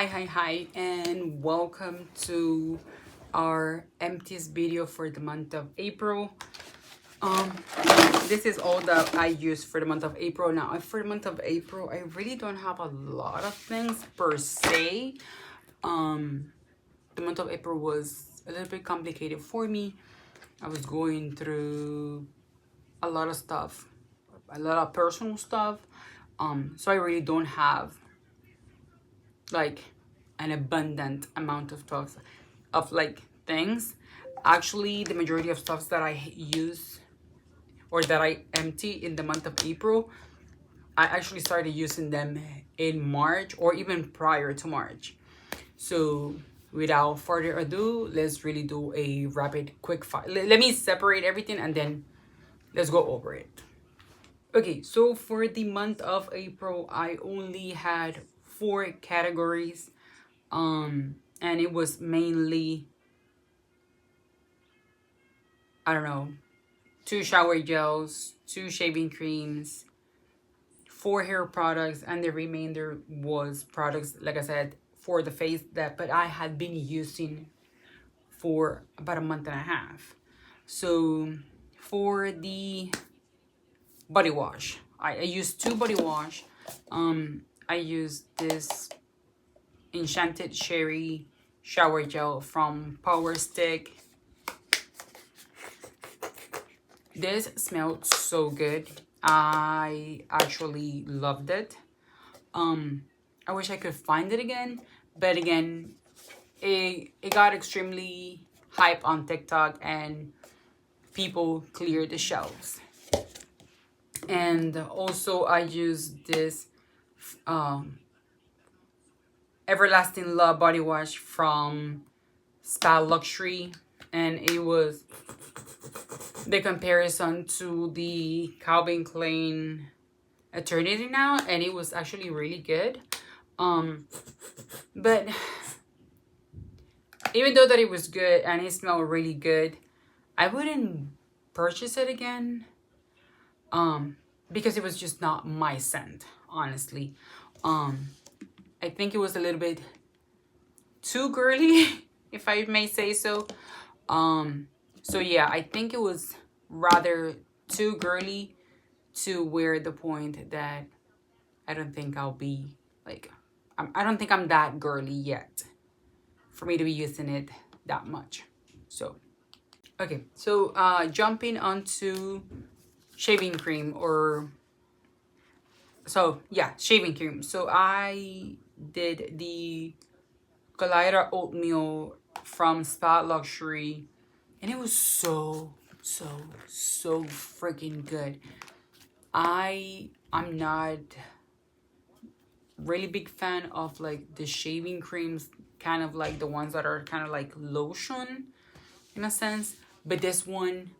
Hi, and welcome to our Empties video for the month of April. This is all that I use for the month of April. Now, for the month of April, I really don't have a lot of things per se. The month of April was a little bit complicated for me. I was going through a lot of stuff, a lot of personal stuff. So I really don't have like an abundant amount of stuff of like things. Actually, the majority of stuffs that I use or that I empty in the month of April, I actually started using them in March or even prior to March. So without further ado, let's really do a rapid quick fire. Let me separate everything and then let's go over it. Okay, so for the month of April, I only had 4 categories. And it was mainly, I don't know, 2 shower gels, 2 shaving creams, 4 hair products, and the remainder was products, like I said, for the face but I had been using for about a month and a half. So for the body wash, I used 2 body wash. I used this Enchanted Cherry shower gel from Power Stick. This smelled so good. I actually loved it. I wish I could find it again, but again, it got extremely hype on TikTok and people cleared the shelves. And also I used this Everlasting Love body wash from 𝚂𝚘 and it was the comparison to the Calvin Klein Eternity Now, and it was actually really good. But even though that it was good and it smelled really good, I wouldn't purchase it again because it was just not my scent, honestly. I think it was a little bit too girly, if I may say so. So yeah, I think it was rather too girly to where the point that I don't think I'll be like, I don't think I'm that girly yet for me to be using it that much. So, okay. So jumping onto shaving cream shaving cream. So I did the glider oatmeal from Spa Luxury, and it was so freaking good. I'm not really big fan of like the shaving creams, kind of like the ones that are kind of like lotion in a sense, but this one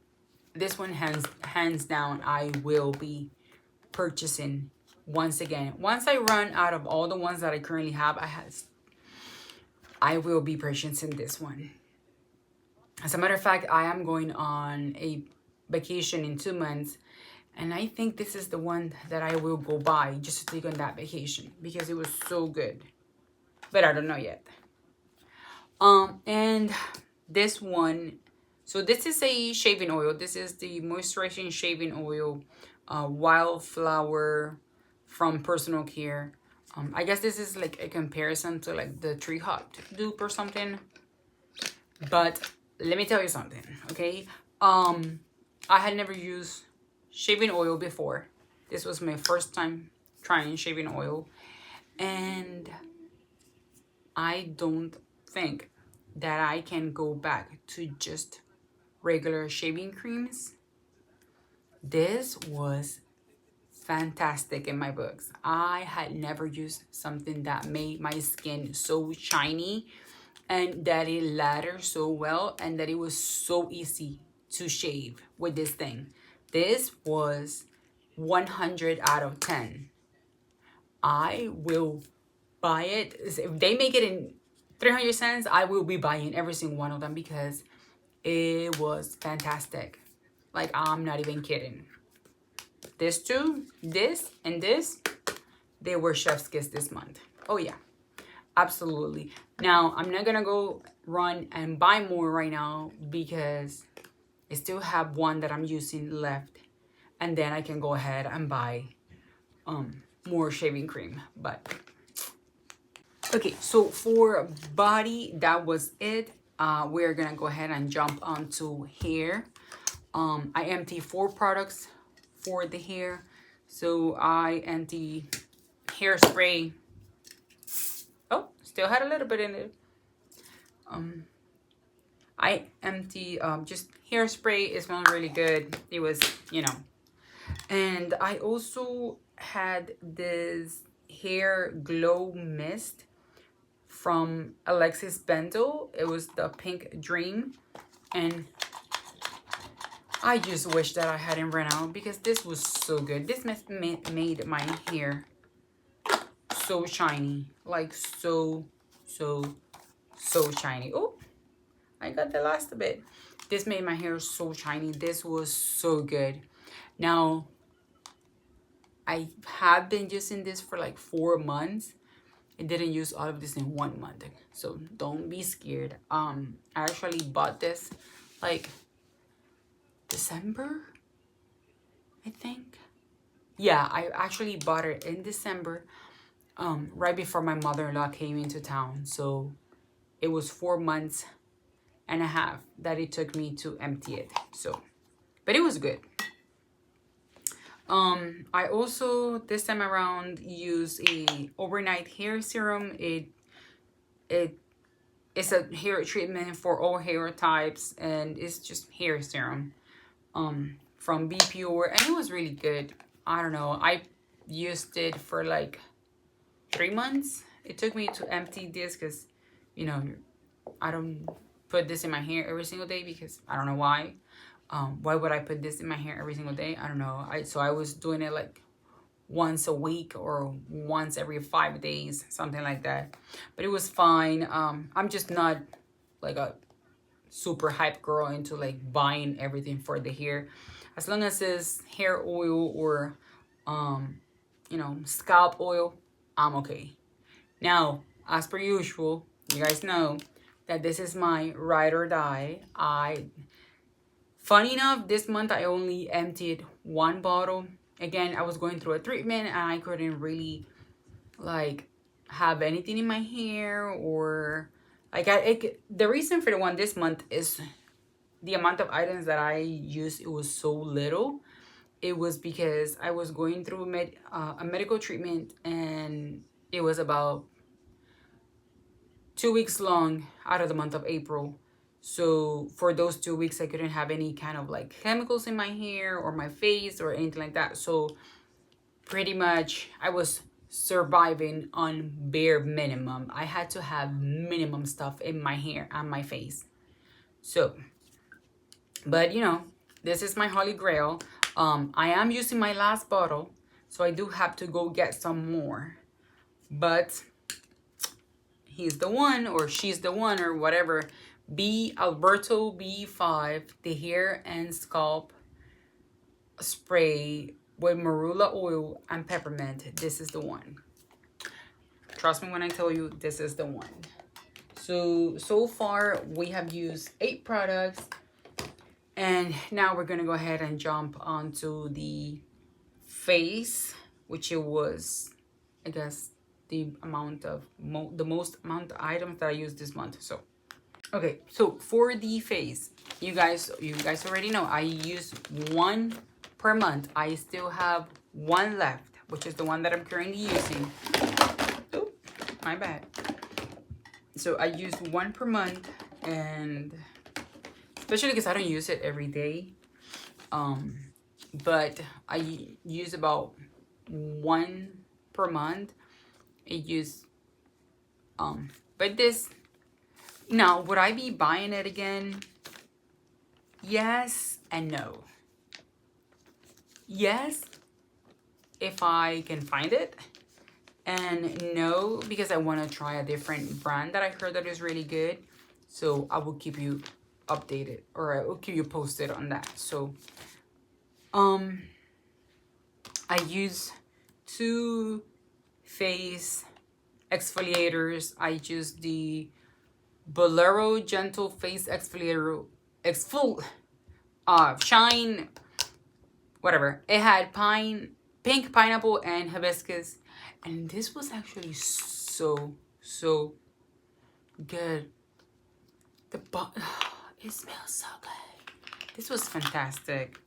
hands down I will be purchasing once again. Once I run out of all the ones that I currently have, I will be purchasing this one. As a matter of fact, I am going on a vacation in 2 months, and I think this is the one that I will go buy just to take on that vacation because it was so good. But I don't know yet. And this one, so this is a shaving oil. This is the moisturizing shaving oil, Wildflower from Personal Care. I guess this is like a comparison to like the Tree Hut dupe or something. But let me tell you something, okay? I had never used shaving oil before. This was my first time trying shaving oil, and I don't think that I can go back to just regular shaving creams. This was fantastic in my books. I had never used something that made my skin so shiny and that it lathered so well and that it was so easy to shave with this thing. This was 100 out of 10. I will buy it. If they make it in 300 cents, I will be buying every single one of them because it was fantastic. Like, I'm not even kidding. This too, this and this, they were chef's kiss this month. Oh yeah. Absolutely. Now, I'm not gonna go run and buy more right now because I still have one that I'm using left. And then I can go ahead and buy more shaving cream. But okay, so for body, that was it. We're gonna go ahead and jump onto hair. I empty 4 products for the hair. So I empty hairspray. Oh, still had a little bit in it. I empty just hairspray. It smells really good. It was, you know. And I also had this hair glow mist from Alexis Bendel. It was the Pink Dream. And I just wish that I hadn't run out because this was so good. This mist made my hair so shiny. Like so shiny. Oh, I got the last bit. This made my hair so shiny. This was so good. Now, I have been using this for like 4 months. I didn't use all of this in 1 month. So don't be scared. I actually bought this like December, I think. Yeah, I actually bought it in December, right before my mother-in-law came into town. So it was 4 months and a half that it took me to empty it. So, but it was good. I also this time around use a overnight hair serum. It's a hair treatment for all hair types, and it's just hair serum from Be Pure, and it was really good. I don't know, I used it for like 3 months. It took me to empty this because, you know, I don't put this in my hair every single day because I don't know why. Why would I put this in my hair every single day? I don't know. So I was doing it like once a week or once every 5 days, something like that. But it was fine. I'm just not like a super hype girl into like buying everything for the hair. As long as it's hair oil or you know, scalp oil, I'm okay. Now, as per usual, you guys know that this is my ride or die. Funny enough, this month I only emptied 1 bottle. Again, I was going through a treatment and I couldn't really like have anything in my hair, or like the reason for the one this month is the amount of items that I used. It was so little. It was because I was going through a medical treatment, and it was about 2 weeks long out of the month of April. So for those 2 weeks, I couldn't have any kind of like chemicals in my hair or my face or anything like that. So pretty much I was surviving on bare minimum. I had to have minimum stuff in my hair and my face. So, but you know, this is my holy grail. I am using my last bottle, so I do have to go get some more. But he's the one, or she's the one, or whatever. Alberto B5, the hair and scalp spray with marula oil and peppermint. This is the one. Trust me when I tell you, this is the one. So far we have used 8 products, and now we're gonna go ahead and jump onto the face, which it was, I guess, the amount of the most amount of items that I used this month. So okay, so for the face, you guys already know I use 1 per month. I still have 1 left, which is the one that I'm currently using. Oh, my bad. So I use 1 per month, and especially because I don't use it every day. But I use about 1 per month. I use but this, now would I be buying it again? Yes and no. Yes, if I can find it, and no, because I want to try a different brand that I heard that is really good. So I will keep you updated, or I will keep you posted on that. So I use 2 face exfoliators. I use the Bolero Gentle Face Exfoliator. Shine, whatever. It had pink pineapple and hibiscus. And this was actually so good. It smells so good. This was fantastic.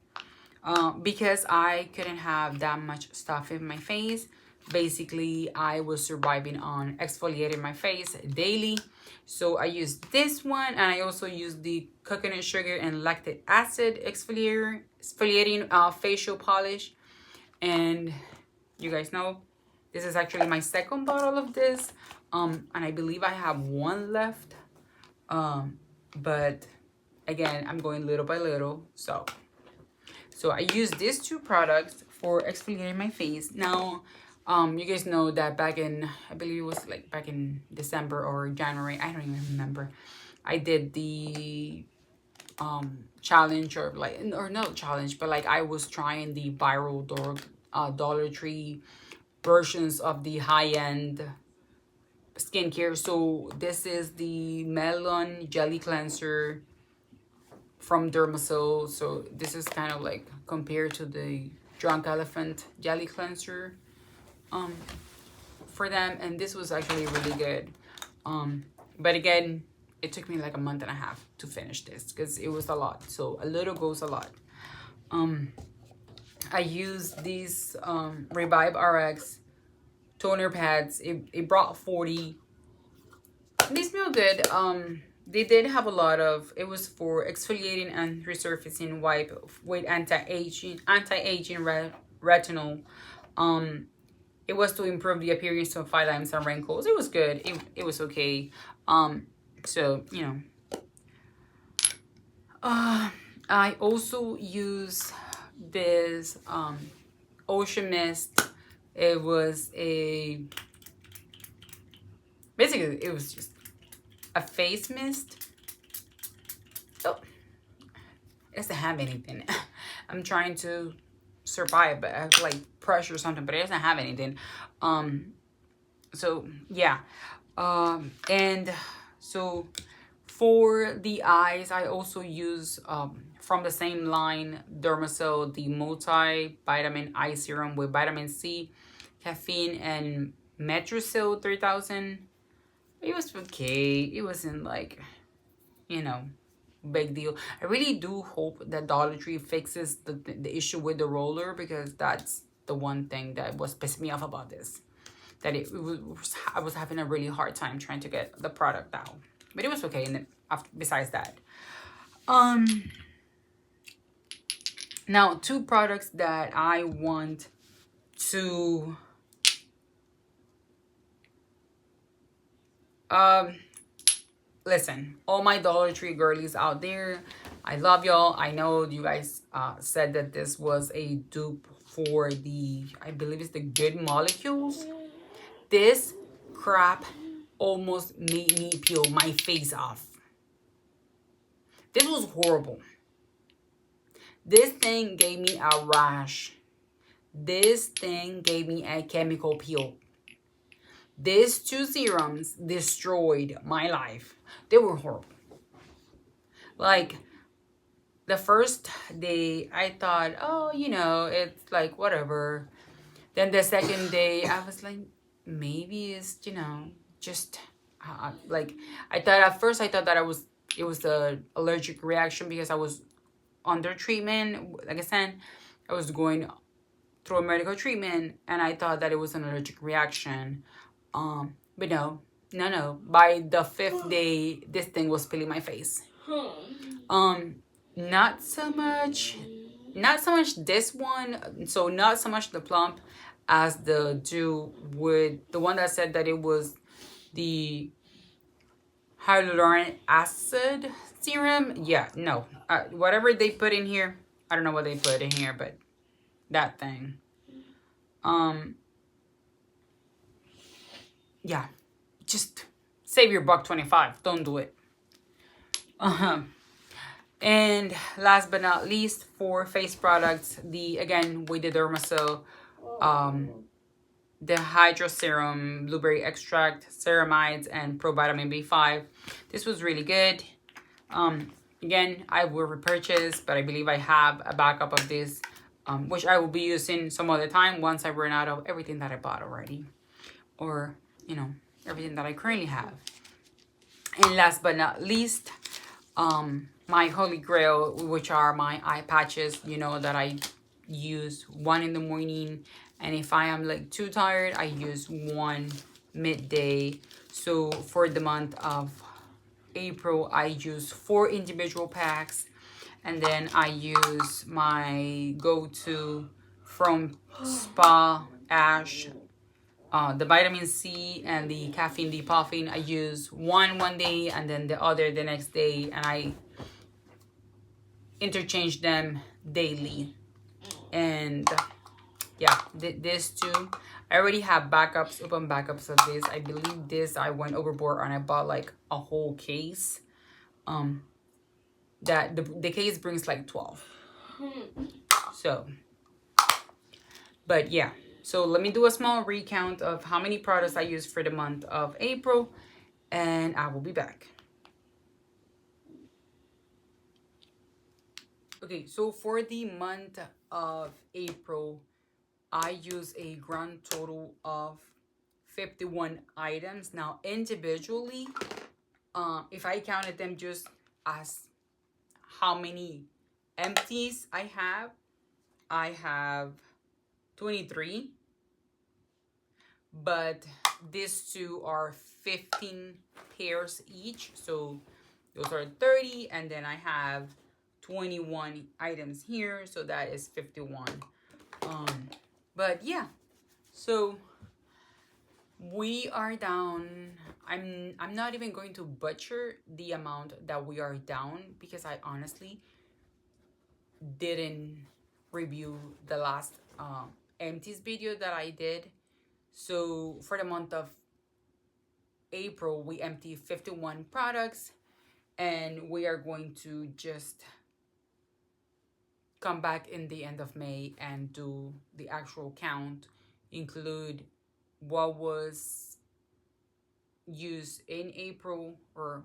Because I couldn't have that much stuff in my face. Basically, I was surviving on exfoliating my face daily. So I used this one, and I also used the coconut sugar and lactic acid exfoliating facial polish. And you guys know, this is actually my second bottle of this. And I believe I have one left. But again, I'm going little by little. So I use these two products for exfoliating my face. Now, you guys know that back in, I believe it was like back in December or January, I don't even remember, I did the challenge, or not challenge, but like I was trying the viral Dollar Tree versions of the high-end skincare. So this is the Melon Jelly Cleanser from 𝚘𝚗𝚗𝚗𝚗. So this is kind of like compared to the Drunk Elephant Jelly Cleanser for them, and this was actually really good. But again, it took me like a month and a half to finish this because it was a lot. So a little goes a lot. I used these Revive RX toner pads. It brought 40. They smell good. They did have a lot of, it was for exfoliating and resurfacing wipe with anti-aging retinol. It was to improve the appearance of fine lines and wrinkles. It was good. It was okay. So, you know. I also use this Ocean Mist. It was basically it was just a face mist. Oh, it doesn't have anything. I'm trying to survive, but I have to like pressure or something, but it doesn't have anything. So yeah. And so for the eyes, I also use from the same line 𝚘𝚗𝚗𝚗, the multi-vitamin eye serum with vitamin C, caffeine, and Metrosil 3000. It was okay. It wasn't like, you know, big deal. I really do hope that Dollar Tree fixes the issue with the roller, because that's the one thing that was pissing me off about this. That I was having a really hard time trying to get the product out. But it was okay. And then besides that, now 2 products that I want to listen, all my Dollar Tree girlies out there, I love y'all. I know you guys said that this was a dupe for the, I believe it's the Good Molecules. This crap almost made me peel my face off. This was horrible. This thing gave me a rash. This thing gave me a chemical peel. These 2 serums destroyed my life. They were horrible. Like, the first day, I thought, oh, you know, it's like, whatever. Then the second day, I was like, maybe it's, you know, just, like, at first I thought that it was the allergic reaction because I was under treatment. Like I said, I was going through a medical treatment, and I thought that it was an allergic reaction. But no. By the 5th day, this thing was peeling my face. Not so much this one. So not so much the plump as the the one that said that it was the hyaluronic acid serum. Yeah, no. Whatever they put in here, I don't know what they put in here, but that thing. Yeah, just save your $1.25. Don't do it. And last but not least, for face products, again with the 𝚘𝚗𝚗𝚗𝚗, the Hydro Serum, Blueberry Extract, Ceramides, and Provitamin B5. This was really good. Again, I will repurchase, but I believe I have a backup of this, which I will be using some other time once I run out of everything that I bought already. Or, you know, everything that I currently have. And last but not least, my holy grail, which are my eye patches. You know that I use one in the morning, and if I am like too tired, I use one midday. So for the month of April, I use 4 individual packs, and then I use my go-to from Spa Ash, the vitamin C and the caffeine depuffing. I use one day and then the other the next day, and I interchange them daily. And yeah, this too, I already have backups, open backups of this. I believe this I went overboard and I bought like a whole case. That the case brings like 12. So, but yeah, so let me do a small recount of how many products I used for the month of April, and I will be back. Okay, so for the month of April, I use a grand total of 51 items. Now, individually, if I counted them just as how many empties I have 23. But these two are 15 pairs each. So those are 30. And then I have 21 items here. So that is 51. But yeah, so we are down. I'm not even going to butcher the amount that we are down, because I honestly didn't review the last empties video that I did. So for the month of April, we emptied 51 products, and we are going to just come back in the end of May and do the actual count, include what was used in April, or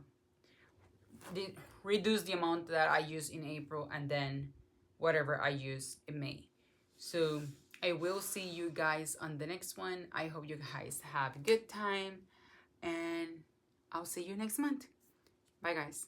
reduce the amount that I used in April, and then whatever I use in May. So I will see you guys on the next one. I hope you guys have a good time, and I'll see you next month. Bye, guys.